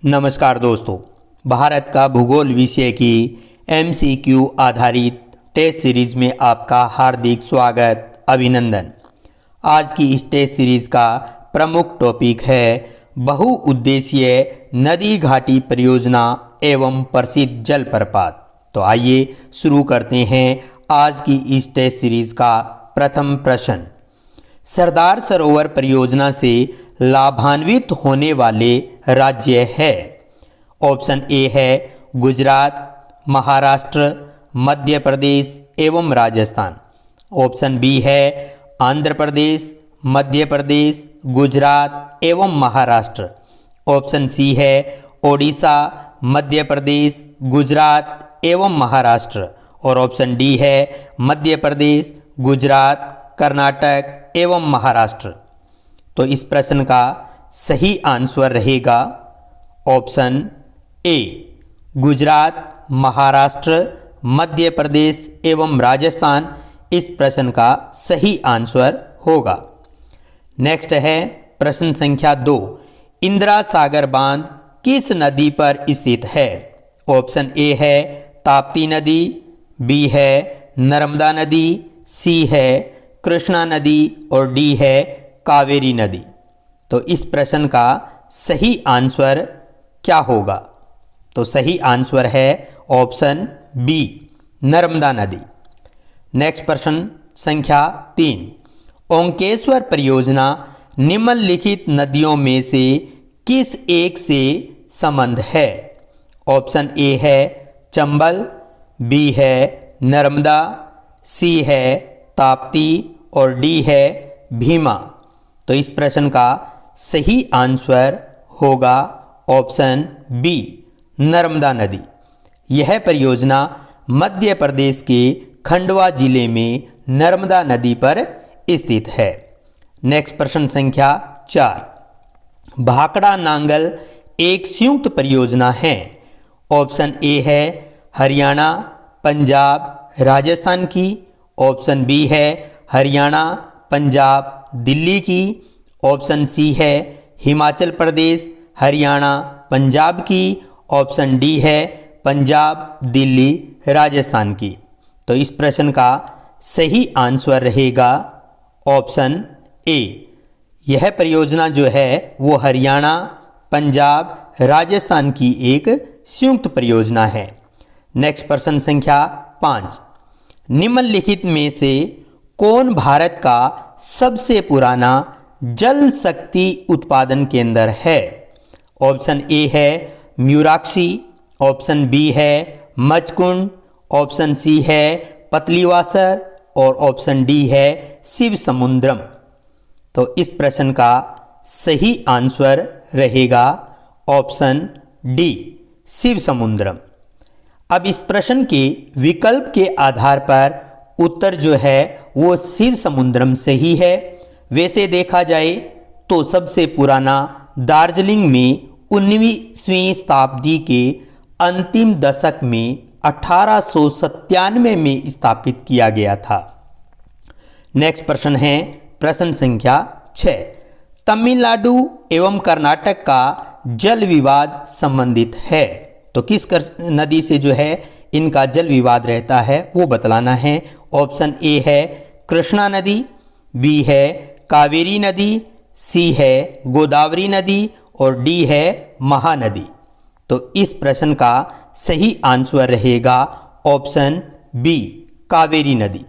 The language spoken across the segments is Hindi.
नमस्कार दोस्तों, भारत का भूगोल विषय की एमसीक्यू आधारित टेस्ट सीरीज में आपका हार्दिक स्वागत अभिनंदन। आज की इस टेस्ट सीरीज का प्रमुख टॉपिक है बहुउद्देशीय नदी घाटी परियोजना एवं प्रसिद्ध जलप्रपात। तो आइए शुरू करते हैं आज की इस टेस्ट सीरीज का प्रथम प्रश्न। सरदार सरोवर परियोजना से लाभान्वित होने वाले राज्य है। ऑप्शन ए है गुजरात, महाराष्ट्र, मध्य प्रदेश एवं राजस्थान। ऑप्शन बी है आंध्र प्रदेश, मध्य प्रदेश, गुजरात एवं महाराष्ट्र। ऑप्शन सी है ओडिशा, मध्य प्रदेश, गुजरात एवं महाराष्ट्र। और ऑप्शन डी है मध्य प्रदेश, गुजरात, कर्नाटक एवं महाराष्ट्र। तो इस प्रश्न का सही आंसर रहेगा ऑप्शन ए गुजरात, महाराष्ट्र, मध्य प्रदेश एवं राजस्थान। इस प्रश्न का सही आंसर होगा। नेक्स्ट है प्रश्न संख्या 2। इंदिरा सागर बांध किस नदी पर स्थित है? ऑप्शन ए है ताप्ती नदी, बी है नर्मदा नदी, सी है कृष्णा नदी और डी है कावेरी नदी। तो इस प्रश्न का सही आंसर क्या होगा? तो सही आंसर है ऑप्शन बी नर्मदा नदी। नेक्स्ट प्रश्न संख्या 3। ओंकेश्वर परियोजना निम्नलिखित नदियों में से किस एक से संबंध है? ऑप्शन ए है चंबल, बी है नर्मदा, सी है ताप्ती और डी है भीमा। तो इस प्रश्न का सही आंसर होगा ऑप्शन बी नर्मदा नदी। यह परियोजना मध्य प्रदेश के खंडवा जिले में नर्मदा नदी पर स्थित है। नेक्स्ट प्रश्न संख्या 4। भाखड़ा नांगल एक संयुक्त परियोजना है। ऑप्शन ए है हरियाणा, पंजाब, राजस्थान की। ऑप्शन बी है हरियाणा, पंजाब, दिल्ली की। ऑप्शन सी है हिमाचल प्रदेश, हरियाणा, पंजाब की। ऑप्शन डी है पंजाब, दिल्ली, राजस्थान की। तो इस प्रश्न का सही आंसर रहेगा ऑप्शन ए। यह परियोजना जो है वो हरियाणा, पंजाब, राजस्थान की एक संयुक्त परियोजना है। नेक्स्ट प्रश्न संख्या 5। निम्नलिखित में से कौन भारत का सबसे पुराना जल शक्ति उत्पादन केंद्र है? ऑप्शन ए है म्यूराक्षी, ऑप्शन बी है मचकुंड, ऑप्शन सी है पतलीवासर और ऑप्शन डी है शिव समुद्रम। तो इस प्रश्न का सही आंसर रहेगा ऑप्शन डी शिव समुद्रम। अब इस प्रश्न के विकल्प के आधार पर उत्तर जो है वो शिव समुद्रम सही है। वैसे देखा जाए तो सबसे पुराना दार्जिलिंग में 19वीं शताब्दी के अंतिम दशक में 1897 में स्थापित किया गया था। नेक्स्ट प्रश्न है प्रश्न संख्या 6। तमिलनाडु एवं कर्नाटक का जल विवाद संबंधित है। तो किस नदी से जो है इनका जल विवाद रहता है वो बतलाना है। ऑप्शन ए है कृष्णा नदी, बी है कावेरी नदी, सी है गोदावरी नदी और डी है महानदी। तो इस प्रश्न का सही आंसर रहेगा ऑप्शन बी कावेरी नदी।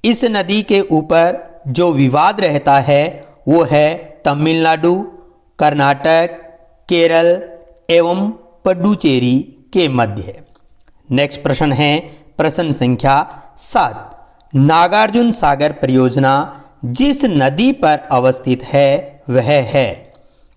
इस नदी के ऊपर जो विवाद रहता है वो है तमिलनाडु, कर्नाटक, केरल एवं पुडुचेरी के मध्य। नेक्स्ट प्रश्न है प्रश्न संख्या 7। नागार्जुन सागर परियोजना जिस नदी पर अवस्थित है वह है।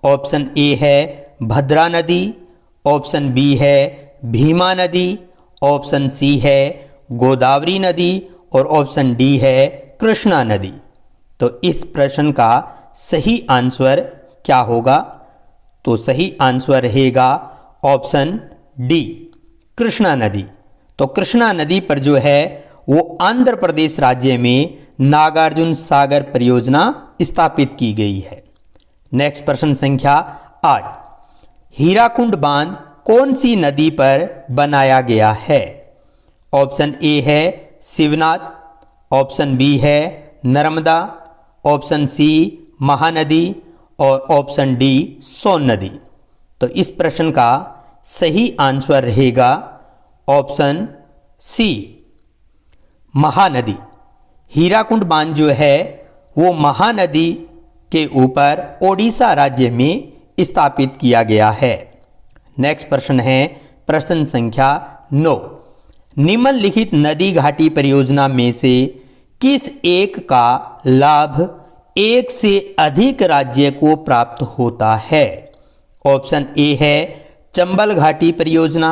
ऑप्शन ए है भद्रा नदी, ऑप्शन बी है भीमा नदी, ऑप्शन सी है गोदावरी नदी और ऑप्शन डी है कृष्णा नदी। तो इस प्रश्न का सही आंसर क्या होगा? तो सही आंसर रहेगा ऑप्शन डी कृष्णा नदी। तो कृष्णा नदी पर जो है वो आंध्र प्रदेश राज्य में नागार्जुन सागर परियोजना स्थापित की गई है। नेक्स्ट प्रश्न संख्या 8। हीराकुंड बांध कौन सी नदी पर बनाया गया है? ऑप्शन ए है शिवनाथ, ऑप्शन बी है नर्मदा, ऑप्शन सी महानदी और ऑप्शन डी सोन नदी। तो इस प्रश्न का सही आंसर रहेगा ऑप्शन सी महानदी। हीराकुंड बांध जो है वो महानदी के ऊपर ओडिशा राज्य में स्थापित किया गया है। नेक्स्ट प्रश्न है प्रश्न संख्या 9। निम्नलिखित नदी घाटी परियोजना में से किस एक का लाभ एक से अधिक राज्य को प्राप्त होता है? ऑप्शन ए है चंबल घाटी परियोजना,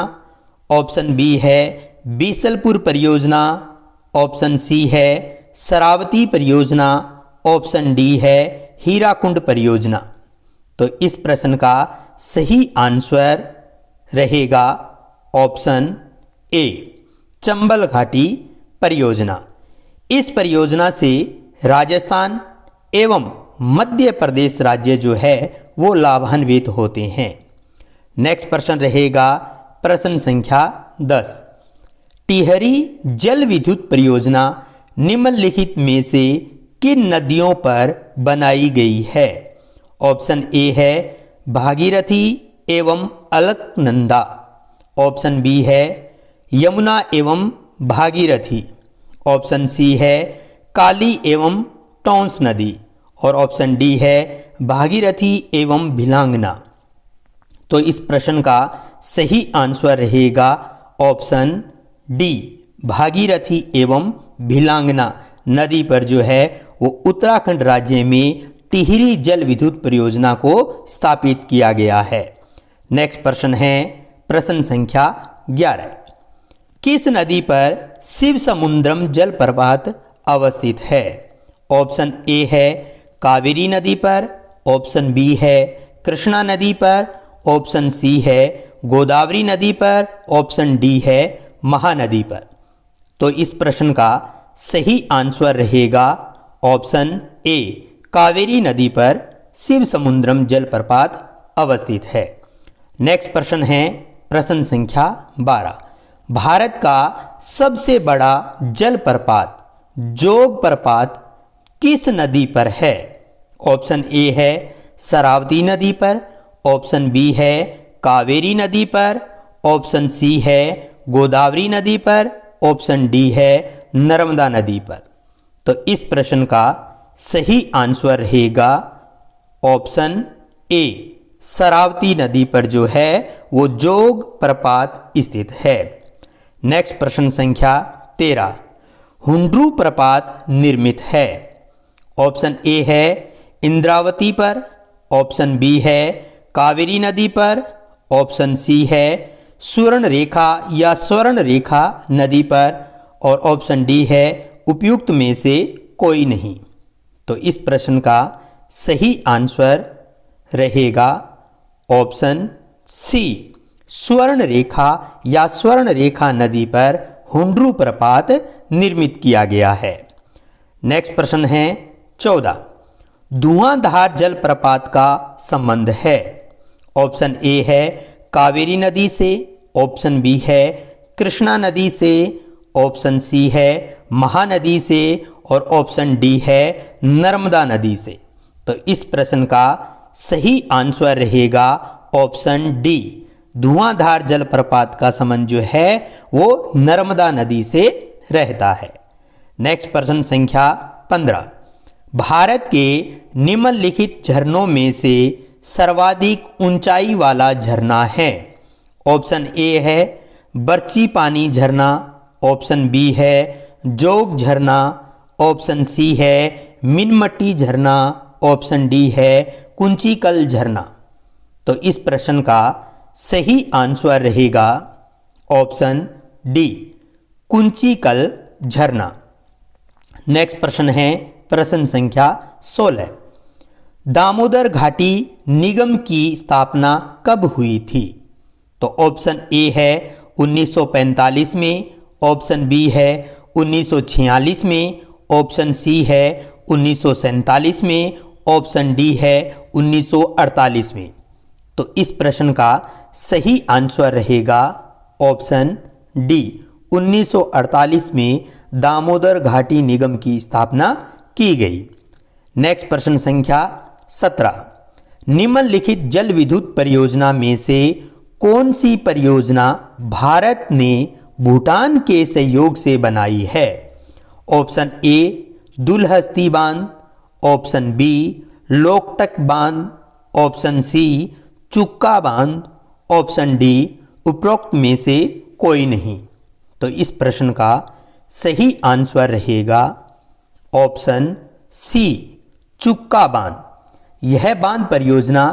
ऑप्शन बी है बीसलपुर परियोजना, ऑप्शन सी है शरावती परियोजना, ऑप्शन डी है हीराकुंड परियोजना। तो इस प्रश्न का सही आंसर रहेगा ऑप्शन ए चंबल घाटी परियोजना। इस परियोजना से राजस्थान एवं मध्य प्रदेश राज्य जो है वो लाभान्वित होते हैं। नेक्स्ट प्रश्न रहेगा प्रश्न संख्या 10। टिहरी जल विद्युत परियोजना निम्नलिखित में से किन नदियों पर बनाई गई है? ऑप्शन ए है भागीरथी एवं अलकनंदा, ऑप्शन बी है यमुना एवं भागीरथी, ऑप्शन सी है काली एवं टॉन्स नदी और ऑप्शन डी है भागीरथी एवं भिलांगना। तो इस प्रश्न का सही आंसर रहेगा ऑप्शन डी भागीरथी एवं भिलांगना नदी पर जो है वो उत्तराखंड राज्य में टिहरी जल विद्युत परियोजना को स्थापित किया गया है। नेक्स्ट प्रश्न है प्रश्न संख्या 11। किस नदी पर शिव समुद्रम जलप्रपात अवस्थित है? ऑप्शन ए है कावेरी नदी पर, ऑप्शन बी है कृष्णा नदी पर, ऑप्शन सी है गोदावरी नदी पर, ऑप्शन डी है महानदी पर। तो इस प्रश्न का सही आंसर रहेगा ऑप्शन ए कावेरी नदी पर शिव समुद्रम जलप्रपात अवस्थित है। नेक्स्ट प्रश्न है प्रश्न संख्या 12। भारत का सबसे बड़ा जलप्रपात जोग प्रपात किस नदी पर है? ऑप्शन ए है शरावती नदी पर, ऑप्शन बी है कावेरी नदी पर, ऑप्शन सी है गोदावरी नदी पर, ऑप्शन डी है नर्मदा नदी पर। तो इस प्रश्न का सही आंसर रहेगा ऑप्शन ए शरावती नदी पर जो है वो जोग प्रपात स्थित है। नेक्स्ट प्रश्न संख्या 13। हुंड्रू प्रपात निर्मित है? ऑप्शन ए है इंद्रावती पर, ऑप्शन बी है कावेरी नदी पर, ऑप्शन सी है स्वर्ण रेखा या स्वर्ण रेखा नदी पर और ऑप्शन डी है उपयुक्त में से कोई नहीं। तो इस प्रश्न का सही आंसर रहेगा ऑप्शन सी स्वर्ण रेखा या स्वर्ण रेखा नदी पर हुंड्रू प्रपात निर्मित किया गया है। नेक्स्ट प्रश्न है 14। धुआंधार जलप्रपात का संबंध है? ऑप्शन ए है कावेरी नदी से, ऑप्शन बी है कृष्णा नदी से, ऑप्शन सी है महानदी से और ऑप्शन डी है नर्मदा नदी से। तो इस प्रश्न का सही आंसर रहेगा ऑप्शन डी धुआंधार जलप्रपात का संबंध जो है वो नर्मदा नदी से रहता है। नेक्स्ट प्रश्न संख्या 15। भारत के निम्नलिखित झरनों में से सर्वाधिक ऊंचाई वाला झरना है? ऑप्शन ए है बर्ची पानी झरना, ऑप्शन बी है जोग झरना, ऑप्शन सी है मिनमट्टी झरना, ऑप्शन डी है कुंचिकल झरना। तो इस प्रश्न का सही आंसर रहेगा ऑप्शन डी कुंचिकल झरना। नेक्स्ट प्रश्न है प्रश्न संख्या 16। दामोदर घाटी निगम की स्थापना कब हुई थी? तो ऑप्शन ए है 1945 में, ऑप्शन बी है 1946 में, ऑप्शन सी है 1947 में, ऑप्शन डी है 1948 में। तो इस प्रश्न का सही आंसर रहेगा ऑप्शन डी। 1948 में दामोदर घाटी निगम की स्थापना की गई। नेक्स्ट प्रश्न संख्या 17। निम्नलिखित जल विद्युत परियोजना में से कौन सी परियोजना भारत ने भूटान के सहयोग से बनाई है? ऑप्शन ए दुलहस्ती बांध, ऑप्शन बी लोकटक बांध, ऑप्शन सी चुक्का बांध, ऑप्शन डी उपरोक्त में से कोई नहीं। तो इस प्रश्न का सही आंसर रहेगा ऑप्शन सी चुक्का बांध। यह बांध परियोजना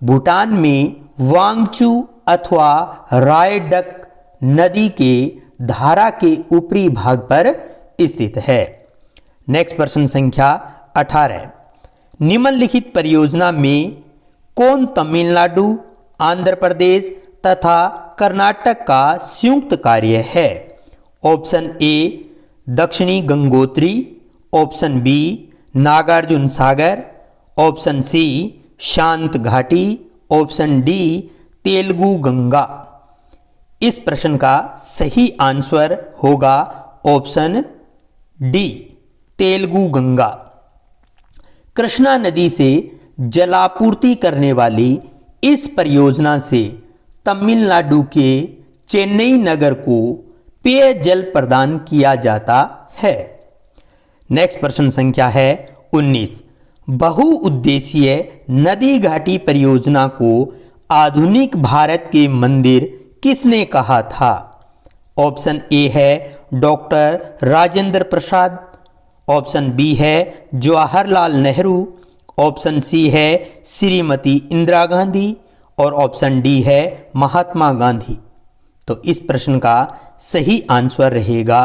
भूटान में वांगचू अथवा रायडक नदी के धारा के ऊपरी भाग पर स्थित है। नेक्स्ट प्रश्न संख्या 18। निम्नलिखित परियोजना में कौन तमिलनाडु, आंध्र प्रदेश तथा कर्नाटक का संयुक्त कार्य है? ऑप्शन ए दक्षिणी Gangotri, option B Nagarjuna Sagar, option C शांत घाटी, ऑप्शन डी तेलुगु गंगा। इस प्रश्न का सही आंसर होगा ऑप्शन डी तेलुगु गंगा। कृष्णा नदी से जलापूर्ति करने वाली इस परियोजना से तमिलनाडु के चेन्नई नगर को पेयजल प्रदान किया जाता है। नेक्स्ट प्रश्न संख्या है 19। बहुउद्देशीय नदी घाटी परियोजना को आधुनिक भारत के मंदिर किसने कहा था? ऑप्शन ए है doctor Rajendra Prasad, option B है जवाहरलाल नेहरू, ऑप्शन सी है श्रीमती इंदिरा गांधी और ऑप्शन डी है महात्मा गांधी। तो इस प्रश्न का सही आंसर रहेगा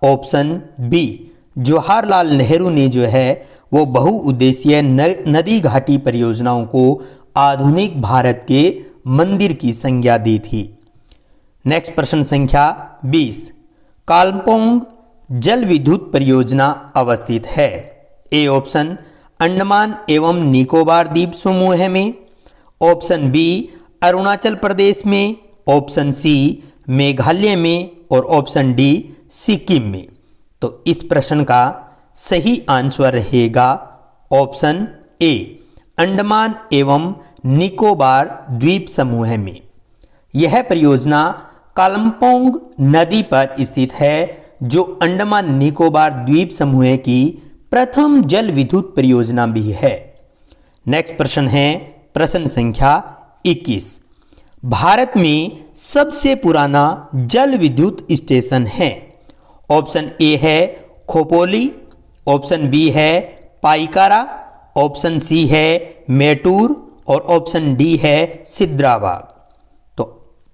ऑप्शन बी। जवाहरलाल नेहरू ने जो है वो बहुउद्देशीय नदी घाटी परियोजनाओं को आधुनिक भारत के मंदिर की संज्ञा दी थी। नेक्स्ट प्रश्न संख्या 20। कालमपोंग जल विद्युत परियोजना अवस्थित है? ए ऑप्शन अंडमान एवं निकोबार द्वीप समूह में, ऑप्शन बी अरुणाचल प्रदेश में, ऑप्शन सी मेघालय में और ऑप्शन डी सिक्किम में। तो इस प्रश्न का सही आंसर रहेगा ऑप्शन ए अंडमान एवं निकोबार द्वीप समूह में। यह परियोजना कालमपोंग नदी पर स्थित है जो अंडमान निकोबार द्वीप समूह की प्रथम जल विद्युत परियोजना भी है। नेक्स्ट प्रश्न है प्रश्न संख्या 21। भारत में सबसे पुराना जल विद्युत स्टेशन है? ऑप्शन ए है खोपोली, ऑप्शन बी है पाइकारा, ऑप्शन सी है मेटूर और ऑप्शन डी है सिद्राबाग। तो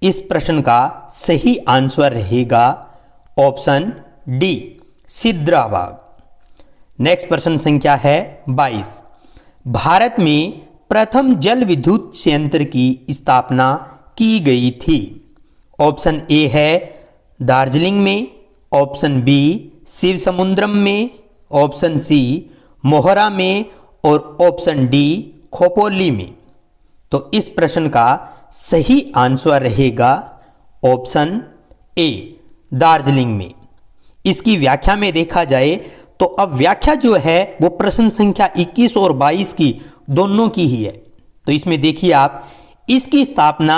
इस प्रश्न का सही आंसर रहेगा ऑप्शन डी सिद्राबाग। नेक्स्ट प्रश्न संख्या है 22। भारत में प्रथम जल विद्युत संयंत्र की स्थापना की गई थी? ऑप्शन ए है दार्जिलिंग में, ऑप्शन बी शिव समुद्रम में, ऑप्शन सी मोहरा में और ऑप्शन डी खोपोली में। तो इस प्रश्न का सही आंसर रहेगा ऑप्शन ए दार्जिलिंग में। इसकी व्याख्या में देखा जाए तो अब व्याख्या जो है वो प्रश्न संख्या 21 और 22 की दोनों की ही है। तो इसमें देखिए आप, इसकी स्थापना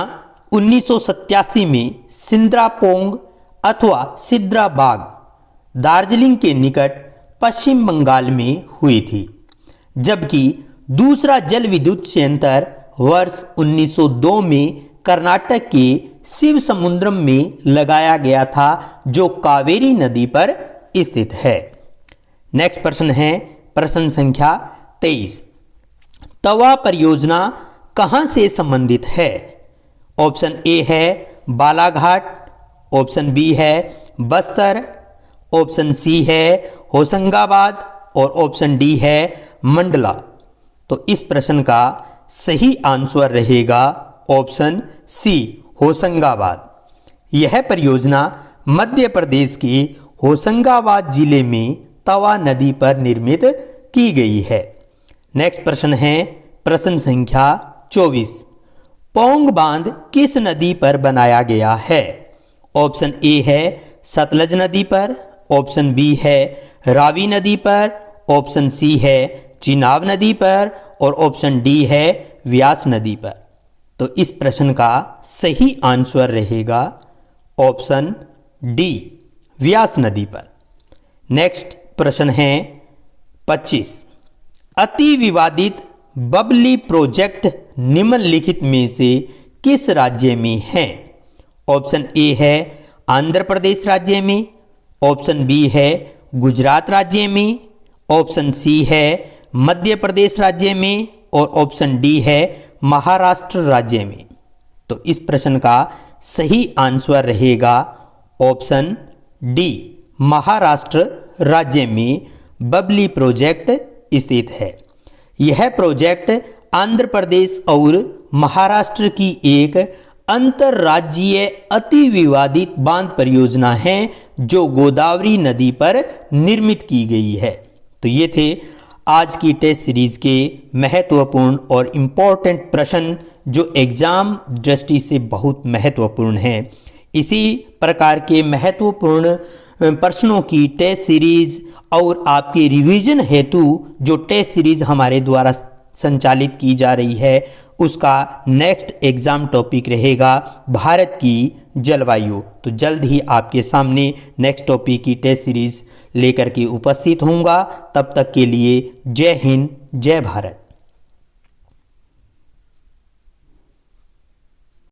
1987 में सिंद्रापोंग अथवा सिद्राबाग दार्जिलिंग के निकट पश्चिम बंगाल में हुई थी, जबकि दूसरा जल विद्युत संयंत्र वर्ष 1902 में कर्नाटक के शिव समुद्रम में लगाया गया था जो कावेरी नदी पर स्थित है। नेक्स्ट प्रश्न है प्रश्न संख्या 23। तवा परियोजना कहां से संबंधित है? ऑप्शन ए है बालाघाट, ऑप्शन बी है बस्तर, ऑप्शन सी है होशंगाबाद और ऑप्शन डी है मंडला। तो इस प्रश्न का सही आंसर रहेगा ऑप्शन सी होशंगाबाद। यह परियोजना मध्य प्रदेश के होशंगाबाद जिले में तवा नदी पर निर्मित की गई है। नेक्स्ट प्रश्न है प्रश्न संख्या 24। पौंग बांध किस नदी पर बनाया गया है? ऑप्शन ए है सतलज नदी पर, ऑप्शन बी है रावी नदी पर, ऑप्शन सी है चिनाब नदी पर और ऑप्शन डी है व्यास नदी पर। तो इस प्रश्न का सही आंसर रहेगा ऑप्शन डी, व्यास नदी पर। नेक्स्ट प्रश्न है 25। अति विवादित बबली प्रोजेक्ट निम्नलिखित में से किस राज्य में है? ऑप्शन ए है आंध्र प्रदेश राज्य में, ऑप्शन बी है गुजरात राज्य में, ऑप्शन सी है मध्य प्रदेश राज्य में और ऑप्शन डी है महाराष्ट्र राज्य में। तो इस प्रश्न का सही आंसर रहेगा ऑप्शन डी, महाराष्ट्र राज्य में बबली प्रोजेक्ट स्थित है। यह प्रोजेक्ट आंध्र प्रदेश और महाराष्ट्र की एक अंतर्राज्यीय अति विवादित बांध परियोजना है जो गोदावरी नदी पर निर्मित की गई है। तो ये थे आज की टेस्ट सीरीज के महत्वपूर्ण और इम्पोर्टेंट प्रश्न जो एग्जाम दृष्टि से बहुत महत्वपूर्ण हैं। इसी प्रकार के महत्वपूर्ण प्रश्नों की टेस्ट सीरीज और आपके रिवीजन हेतु जो टेस्ट सीरीज हमारे द्वारा संचालित की जा रही है उसका नेक्स्ट एग्जाम टॉपिक रहेगा भारत की जलवायु। तो जल्द ही आपके सामने नेक्स्ट टॉपिक की टेस्ट सीरीज लेकर के उपस्थित होऊंगा। तब तक के लिए जय हिंद, जय भारत।